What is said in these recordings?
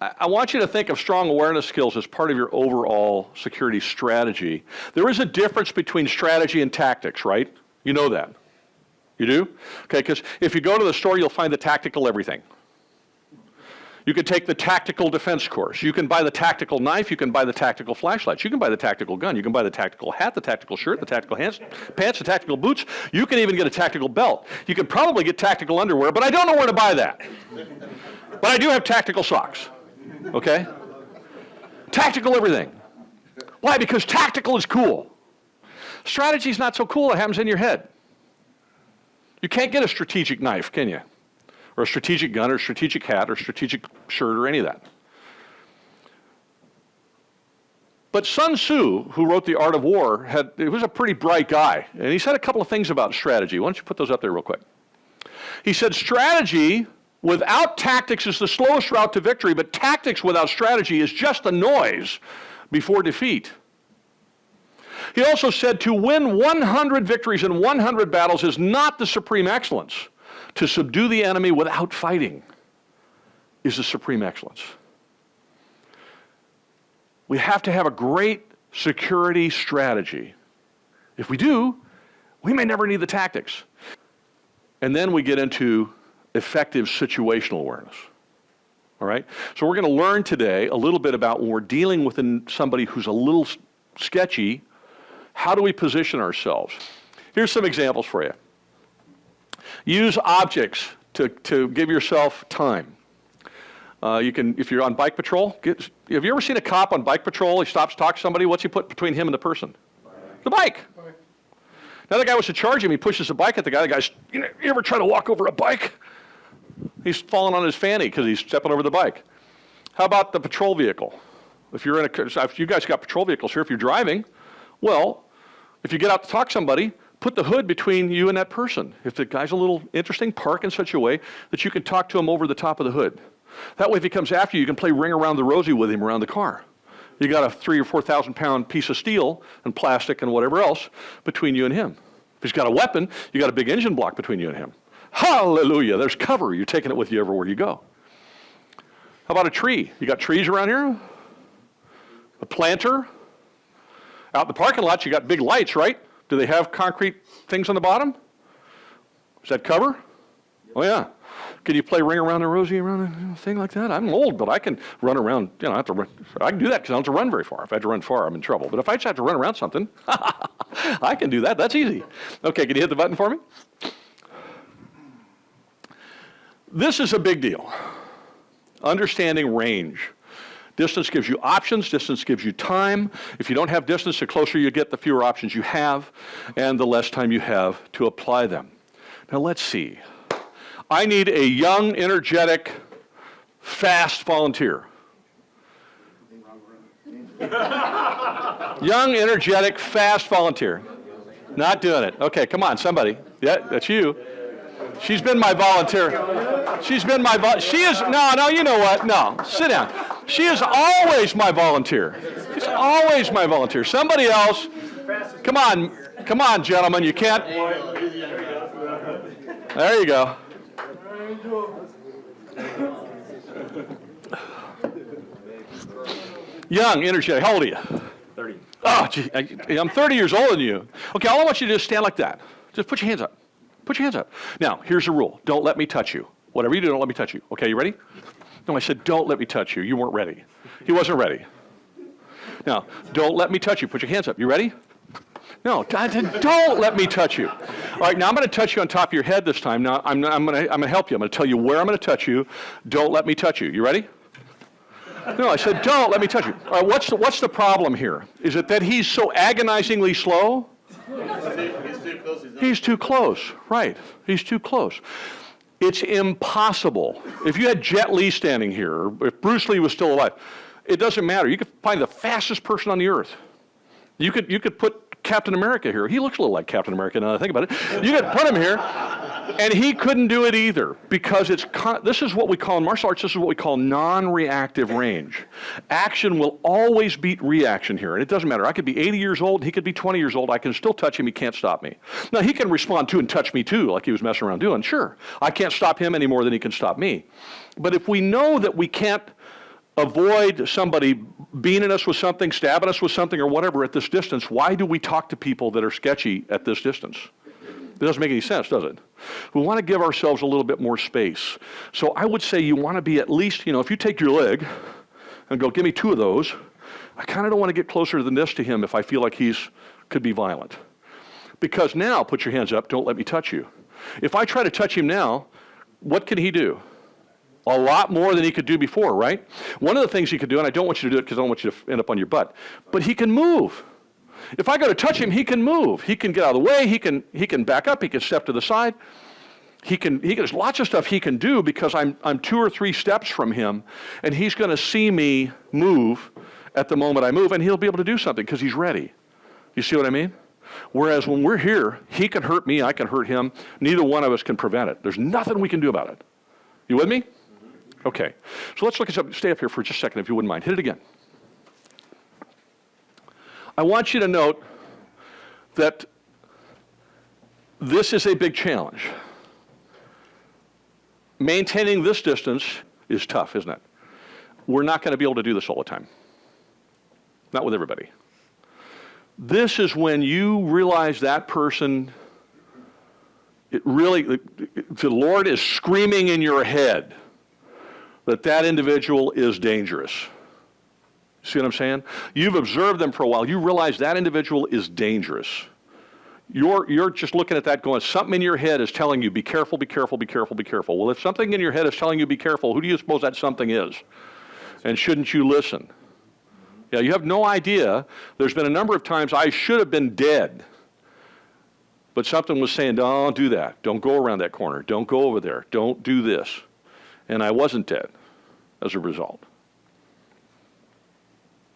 I want you to think of strong awareness skills as part of your overall security strategy. There is a difference between strategy and tactics, right? You know that. You do? Okay, because if you go to the store, you'll find the tactical everything. You can take the tactical defense course. You can buy the tactical knife. You can buy the tactical flashlights. You can buy the tactical gun. You can buy the tactical hat, the tactical shirt, the tactical pants, the tactical boots. You can even get a tactical belt. You can probably get tactical underwear, but I don't know where to buy that. But I do have tactical socks, okay? Tactical everything. Why? Because tactical is cool. Strategy is not so cool. It happens in your head. You can't get a strategic knife, can you? Or a strategic gun, or a strategic hat, or a strategic shirt, or any of that. But Sun Tzu, who wrote The Art of War, he was a pretty bright guy. And he said a couple of things about strategy. Why don't you put those up there real quick? He said, strategy without tactics is the slowest route to victory, but tactics without strategy is just a noise before defeat. He also said to win 100 victories in 100 battles is not the supreme excellence. To subdue the enemy without fighting is the supreme excellence. We have to have a great security strategy. If we do, we may never need the tactics. And then we get into effective situational awareness. All right? So we're going to learn today a little bit about when we're dealing with somebody who's a little sketchy, how do we position ourselves? Here's some examples for you. Use objects to give yourself time. You can, if you're on bike patrol, have you ever seen a cop on bike patrol? He stops, talks to somebody. What's he put between him and the person? The bike. Now the guy wants to charge him. He pushes the bike at the guy. The guy's, you ever try to walk over a bike? He's falling on his fanny because he's stepping over the bike. How about the patrol vehicle? If you're if you guys got patrol vehicles here, if you're driving, well, if you get out to talk to somebody, put the hood between you and that person. If the guy's a little interesting, park in such a way that you can talk to him over the top of the hood. That way, if he comes after you, you can play ring around the rosy with him around the car. You got a 3,000 or 4,000 pound piece of steel and plastic and whatever else between you and him. If he's got a weapon, you got a big engine block between you and him. Hallelujah, there's cover. You're taking it with you everywhere you go. How about a tree? You got trees around here? A planter? Out in the parking lot, you got big lights, right? Do they have concrete things on the bottom? Is that cover? Oh, yeah. Can you play ring around the rosy around a thing like that? I'm old, but I can run around. I have to run. I can do that because I don't have to run very far. If I had to run far, I'm in trouble. But if I just have to run around something, I can do that. That's easy. Okay, can you hit the button for me? This is a big deal. Understanding range. Distance gives you options, distance gives you time. If you don't have distance, the closer you get, the fewer options you have, and the less time you have to apply them. Now let's see. I need a young, energetic, fast volunteer. Young, energetic, fast volunteer. Not doing it. Okay, come on, somebody. Yeah, that's you. She's been my volunteer. She's been my she is, no, you know what? No, sit down. She is always my volunteer. She's always my volunteer. Somebody else, come on, gentlemen, you can't. There you go. Young, energetic. How old are you? 30. Oh, gee, I'm 30 years older than you. Okay, all I want you to do is stand like that. Just put your hands up. Put your hands up. Now, here's the rule. Don't let me touch you. Whatever you do, don't let me touch you. Okay, you ready? No, I said, don't let me touch you. You weren't ready. He wasn't ready. Now, don't let me touch you. Put your hands up. You ready? No, don't let me touch you. All right, now I'm going to touch you on top of your head this time. Now, I'm going to help you. I'm going to tell you where I'm going to touch you. Don't let me touch you. You ready? No, I said, don't let me touch you. All right, what's the problem here? Is it that he's so agonizingly slow? He's too close, right. He's too close. It's impossible. If you had Jet Li standing here, or if Bruce Lee was still alive, it doesn't matter. You could find the fastest person on the earth. You could put Captain America here. He looks a little like Captain America now that I think about it. You could put him here, and he couldn't do it either because this is what we call in martial arts, this is what we call non-reactive range. Action will always beat reaction here, and it doesn't matter. I could be 80 years old, he could be 20 years old, I can still touch him, he can't stop me. Now, he can respond to and touch me too, like he was messing around doing, sure. I can't stop him any more than he can stop me. But if we know that we can't avoid somebody beating us with something, stabbing us with something, or whatever at this distance, why do we talk to people that are sketchy at this distance? It doesn't make any sense, does it? We want to give ourselves a little bit more space. So I would say you want to be at least, if you take your leg and go, give me 2 of those, I kind of don't want to get closer than this to him if I feel like could be violent. Because now, put your hands up, don't let me touch you. If I try to touch him now, what can he do? A lot more than he could do before, right? One of the things he could do, and I don't want you to do it because I don't want you to end up on your butt, but he can move. If I go to touch him, he can move. He can get out of the way. He can back up. He can step to the side. There's lots of stuff he can do because I'm 2 or 3 steps from him, and he's going to see me move at the moment I move, and he'll be able to do something because he's ready. You see what I mean? Whereas when we're here, he can hurt me, I can hurt him. Neither one of us can prevent it. There's nothing we can do about it. You with me? Okay. So let's look at something. Stay up here for just a second if you wouldn't mind. Hit it again. I want you to note that this is a big challenge. Maintaining this distance is tough, isn't it? We're not going to be able to do this all the time. Not with everybody. This is when you realize that person, the Lord is screaming in your head that individual is dangerous. See what I'm saying? You've observed them for a while. You realize that individual is dangerous. You're just looking at that going, something in your head is telling you, be careful, be careful, be careful, be careful. Well, if something in your head is telling you be careful, who do you suppose that something is? And shouldn't you listen? Yeah, you have no idea. There's been a number of times I should have been dead. But something was saying, don't do that. Don't go around that corner. Don't go over there. Don't do this. And I wasn't dead as a result.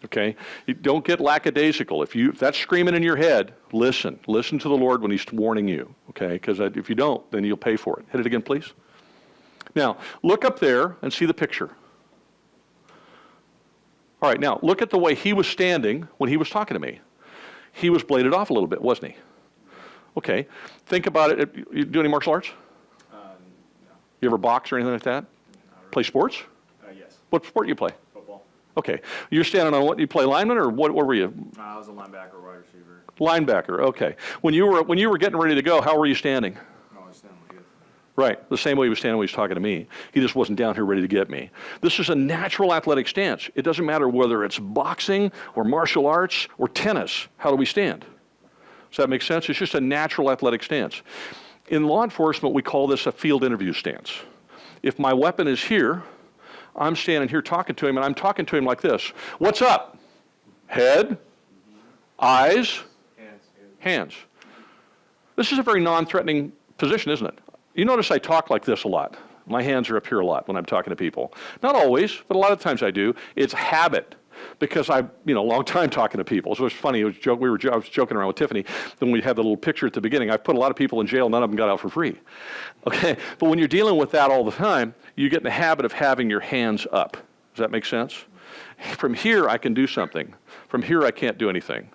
Okay? You don't get lackadaisical. If that's screaming in your head, listen. Listen to the Lord when he's warning you. Okay? Because if you don't, then you'll pay for it. Hit it again, please. Now, look up there and see the picture. All right, now, look at the way he was standing when he was talking to me. He was bladed off a little bit, wasn't he? Okay, think about it. You do any martial arts? No. You ever box or anything like that? Really. Play sports? Yes. What sport do you play? Football. Okay, you're standing on what? You play lineman or what were you? I was a linebacker, wide receiver. Linebacker, okay. When you were getting ready to go, how were you standing? I was standing good. Right, the same way he was standing when he was talking to me. He just wasn't down here ready to get me. This is a natural athletic stance. It doesn't matter whether it's boxing or martial arts or tennis. How do we stand? Does that make sense? It's just a natural athletic stance. In law enforcement, we call this a field interview stance. If my weapon is here, I'm standing here talking to him, and I'm talking to him like this. What's up? Head, eyes, hands. This is a very non-threatening position, isn't it? You notice I talk like this a lot. My hands are up here a lot when I'm talking to people. Not always, but a lot of times I do. It's habit because a long time talking to people. So it's funny. I was joking around with Tiffany. Then we had the little picture at the beginning. I've put a lot of people in jail. None of them got out for free. Okay, but when you're dealing with that all the time, you get in the habit of having your hands up. Does that make sense? From here, I can do something. From here, I can't do anything.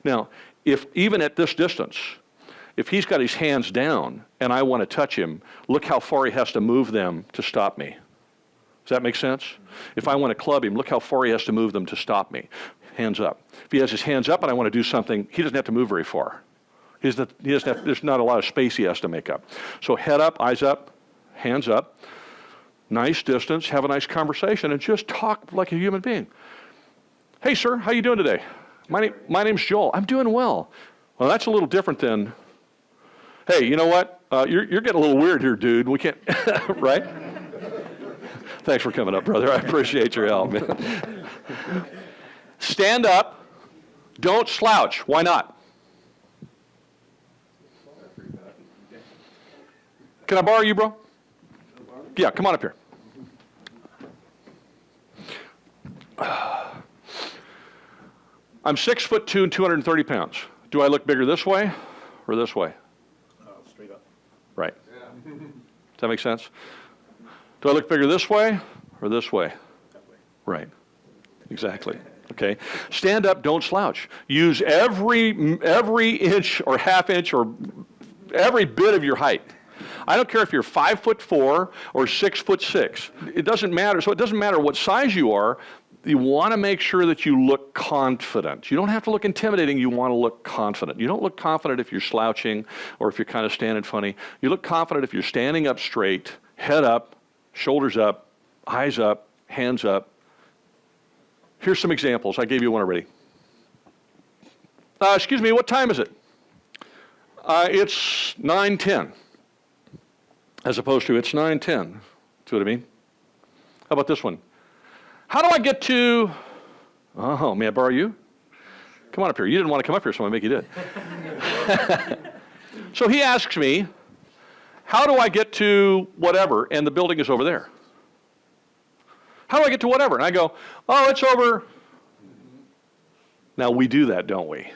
Now, if even at this distance, if he's got his hands down and I want to touch him, look how far he has to move them to stop me. Does that make sense? If I want to club him, look how far he has to move them to stop me. Hands up. If he has his hands up and I want to do something, he doesn't have to move very far. There's not a lot of space he has to make up. So head up, eyes up, hands up, nice distance, have a nice conversation, and just talk like a human being. Hey, sir, how you doing today? My name's Joel. I'm doing well. Well, that's a little different than, hey, you know what? You're getting a little weird here, dude. We can't, right? Thanks for coming up, brother. I appreciate your help, man. Stand up. Don't slouch. Why not? Can I borrow you, bro? Yeah, come on up here. I'm 6'2" and 230 pounds. Do I look bigger this way or this way? Straight up. Right. Yeah. Does that make sense? Do I look bigger this way or this way? That way. Right. Exactly. Okay. Stand up, don't slouch. Use every inch or half inch or every bit of your height. I don't care if you're 5'4" or 6'6". It doesn't matter. So it doesn't matter what size you are. You want to make sure that you look confident. You don't have to look intimidating. You want to look confident. You don't look confident if you're slouching or if you're kind of standing funny. You look confident if you're standing up straight, head up, shoulders up, eyes up, hands up. Here's some examples. I gave you one already. Excuse me, what time is it? It's 9:10, as opposed to it's 9:10. See what I mean? How about this one? How do I get to, oh, may I borrow you? Come on up here. You didn't want to come up here, so I'm going to make you do it. So he asks me, how do I get to whatever? And the building is over there. How do I get to whatever? And I go, oh, it's over. Now, we do that, don't we?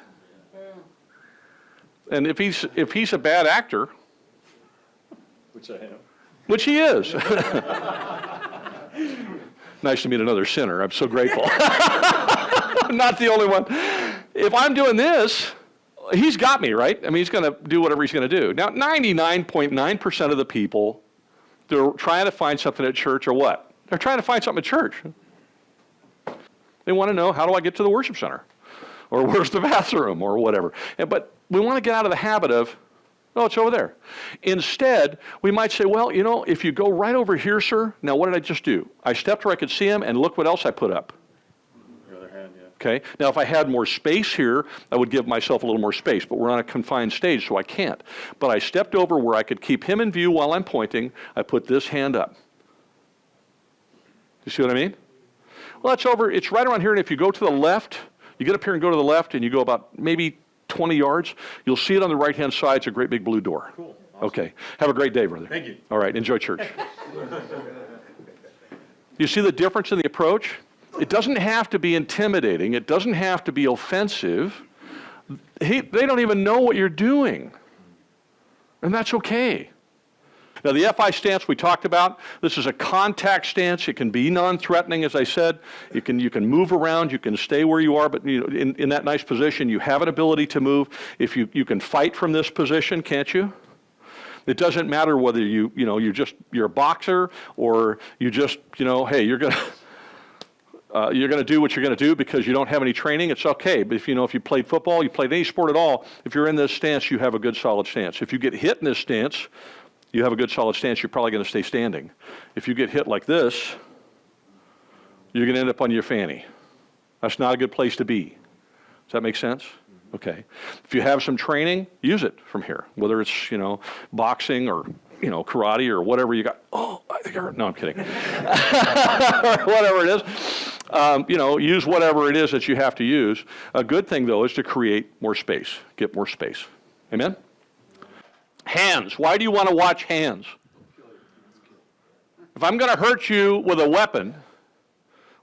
And if he's a bad actor, Which I am. which he is. Nice to meet another sinner. I'm so grateful. I'm not the only one. If I'm doing this, he's got me, right? I mean, he's going to do whatever he's going to do. Now, 99.9% of the people, they're trying to find something at church or what? They're trying to find something at church. They want to know, how do I get to the worship center? Or where's the bathroom or whatever. But we want to get out of the habit of, oh, it's over there. Instead, we might say, well, you know, if you go right over here, sir, now what did I just do? I stepped where I could see him, and look what else I put up. Your other hand, yeah. Okay? Now, if I had more space here, I would give myself a little more space, but we're on a confined stage, so I can't. But I stepped over where I could keep him in view while I'm pointing. I put this hand up. You see what I mean? Well, that's over. It's right around here, and if you go to the left, you get up here and go to the left, and you go about maybe 20 yards, you'll see it on the right-hand side. It's a great big blue door. Cool. Awesome. Okay. Have a great day, brother. Thank you. All right. Enjoy church. You see the difference in the approach? It doesn't have to be intimidating. It doesn't have to be offensive. They don't even know what you're doing. And that's okay. Now, the FI stance we talked about, this is a contact stance. It can be non-threatening, as I said. You can move around. You can stay where you are, but you know, in that nice position, you have an ability to move. If you can fight from this position, can't you? It doesn't matter whether you're a boxer or you just, hey, you're going to do what you're going to do because you don't have any training. It's okay. But if you played football, you played any sport at all, if you're in this stance, you have a good solid stance. If you get hit in this stance, you have a good solid stance, you're probably going to stay standing. If you get hit like this, you're going to end up on your fanny. That's not a good place to be. Does that make sense? Okay. If you have some training, use it from here, whether it's, boxing or, karate or whatever you got. Oh, I think I hurt. No, I'm kidding. Whatever it is. Use whatever it is that you have to use. A good thing, though, is to create more space, get more space. Amen? Hands. Why do you want to watch hands? If I'm going to hurt you with a weapon,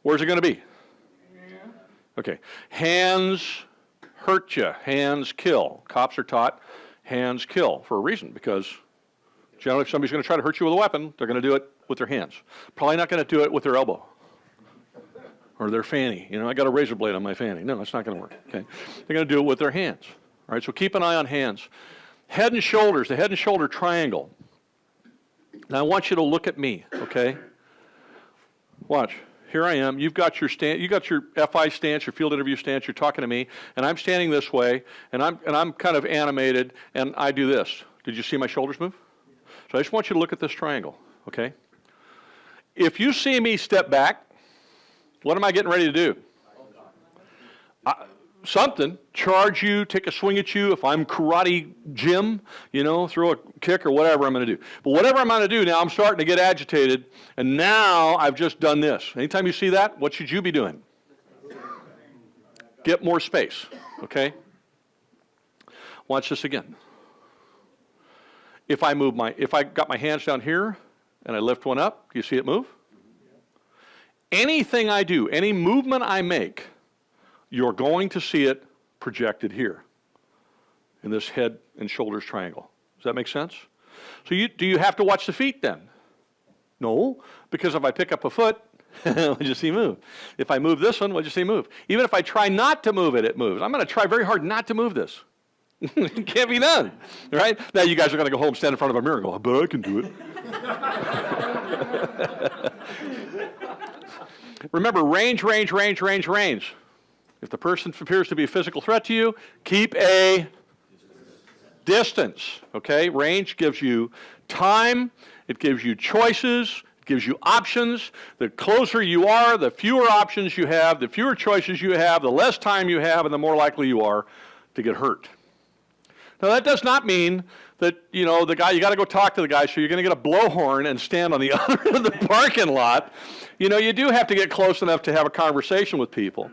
where's it going to be? Okay. Hands hurt you. Hands kill. Cops are taught hands kill for a reason, because generally if somebody's going to try to hurt you with a weapon, they're going to do it with their hands. Probably not going to do it with their elbow or their fanny. I got a razor blade on my fanny. No, that's not going to work. Okay. They're going to do it with their hands. All right, so keep an eye on hands. Head and shoulders, the head and shoulder triangle. Now I want you to look at me, okay? Watch. Here I am. You've got your FI stance, your field interview stance. You're talking to me, and I'm standing this way, and I'm kind of animated, and I do this. Did you see my shoulders move? So I just want you to look at this triangle, okay? If you see me step back, what am I getting ready to do? Something, charge you, take a swing at you. If I'm karate Jim, throw a kick or whatever I'm going to do. But whatever I'm going to do now, I'm starting to get agitated, and now I've just done this. Anytime you see that, what should you be doing? Get more space, okay? Watch this again. If I got my hands down here and I lift one up, do you see it move? Anything I do, any movement I make, you're going to see it projected here in this head and shoulders triangle. Does that make sense? So do you have to watch the feet then? No, because if I pick up a foot, what you see move? If I move this one, what you see move? Even if I try not to move it, it moves. I'm going to try very hard not to move this. It can't be done, right? Now you guys are going to go home, stand in front of a mirror and go, but I can do it. Remember, range. If the person appears to be a physical threat to you, keep a distance, okay? Range gives you time, it gives you choices, it gives you options. The closer you are, the fewer options you have, the fewer choices you have, the less time you have, and the more likely you are to get hurt. Now, that does not mean that, you know, the guy, you got to go talk to the guy, so you're going to get a blowhorn and stand on the other end of the parking lot. You know, you do have to get close enough to have a conversation with people.